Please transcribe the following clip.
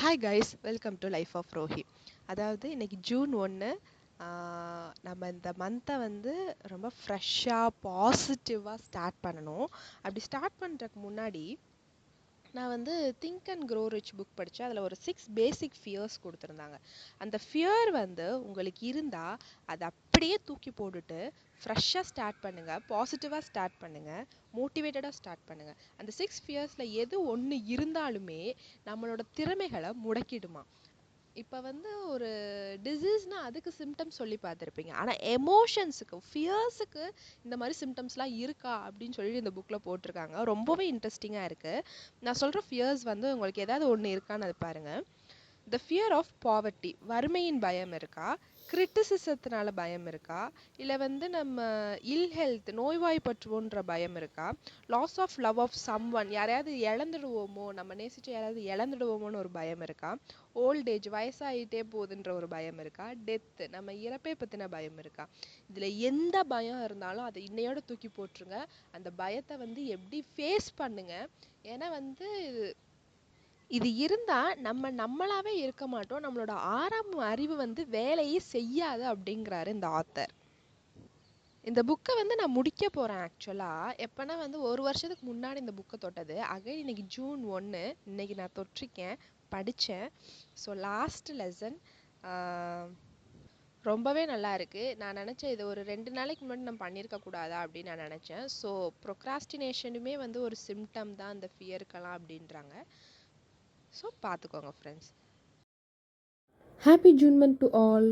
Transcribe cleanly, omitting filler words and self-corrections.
Hi guys, welcome to life of Rohi. அதாவது இன்னைக்கு June 1. நம்ம இந்த மந்த்தை வந்து ரொம்ப ஃப்ரெஷ்ஷாக பாசிட்டிவாக ஸ்டார்ட் பண்ணணும். அப்படி ஸ்டார்ட் பண்ணுறதுக்கு முன்னாடி நான் வந்து think and grow rich book படித்தேன். அதில் ஒரு 6 பேசிக் ஃபியர்ஸ் கொடுத்துருந்தாங்க. அந்த ஃபியர் வந்து உங்களுக்கு இருந்தால் அதை அப்படியே தூக்கி போட்டுட்டு ஃப்ரெஷ்ஷாக ஸ்டார்ட் பண்ணுங்கள், பாசிட்டிவாக ஸ்டார்ட் பண்ணுங்கள், மோட்டிவேட்டடாக ஸ்டார்ட் பண்ணுங்கள். அந்த 6 ஃபியர்ஸில் எது ஒன்று இருந்தாலுமே நம்மளோட திறமைகளை முடக்கிடுமா. இப்போ வந்து ஒரு டிசீஸ்னால் அதுக்கு சிம்டம்ஸ் சொல்லி பார்த்துருப்பீங்க, ஆனால் எமோஷன்ஸுக்கு, ஃபியர்ஸுக்கு இந்த மாதிரி சிம்டம்ஸ்லாம் இருக்கா அப்படின்னு சொல்லிட்டு இந்த புக்கில் போட்டிருக்காங்க. ரொம்பவே இன்ட்ரெஸ்டிங்காக இருக்குது. நான் சொல்கிற ஃபியர்ஸ் வந்து உங்களுக்கு ஏதாவது ஒன்று இருக்கான்னு அது பாருங்கள். த ஃபியர் ஆஃப் பாவர்ட்டி, வறுமையின் பயம் இருக்கா? கிரிட்டிசிசத்தினால பயம் இருக்கா? இல்லை வந்து நம்ம இல் ஹெல்த், நோய்வாய்ப்பற்றுவோன்ற பயம் இருக்கா? Loss of love of someone, யாரையாவது இழந்துடுவோமோ, நம்ம நேசிச்சு யாராவது இழந்துடுவோமோன்னு ஒரு பயம் இருக்கா? ஓல்ட் ஏஜ், வயசாகிட்டே போகுதுன்ற ஒரு பயம் இருக்கா? டெத்து, நம்ம இறப்பை பற்றின பயம் இருக்கா? இதில் எந்த பயம் இருந்தாலும் அதை இன்னையோட தூக்கி போட்டுருங்க. அந்த பயத்தை வந்து எப்படி ஃபேஸ் பண்ணுங்க. ஏன்னா வந்து இது இருந்தால் நம்ம நம்மளாவே இருக்க மாட்டோம், நம்மளோட ஆறாம் அறிவு வந்து வேலையே செய்யாது அப்படிங்கிறாரு இந்த ஆத்தர். இந்த புக்கை வந்து நான் முடிக்க போகிறேன். ஆக்சுவலாக எப்போனா வந்து ஒரு வருஷத்துக்கு முன்னாடி இந்த புக்கை தொட்டது. அகைன் இன்னைக்கு ஜூன் 1, இன்னைக்கு நான் தொற்றிருக்கேன், படித்தேன். ஸோ லாஸ்ட் லெசன் ரொம்பவே நல்லா இருக்குது. நான் நினச்சேன் இது ஒரு 2 நாளைக்கு முன்னாடி நான் பண்ணியிருக்க கூடாதா அப்படின்னு நான் நினச்சேன். ஸோ ப்ரொக்ராஸ்டினேஷனுமே வந்து ஒரு சிம்டம் தான் அந்த ஃபியருக்கெல்லாம் அப்படின்றாங்க. ஸோ பார்த்துக்கோங்க friends. Happy June month to all.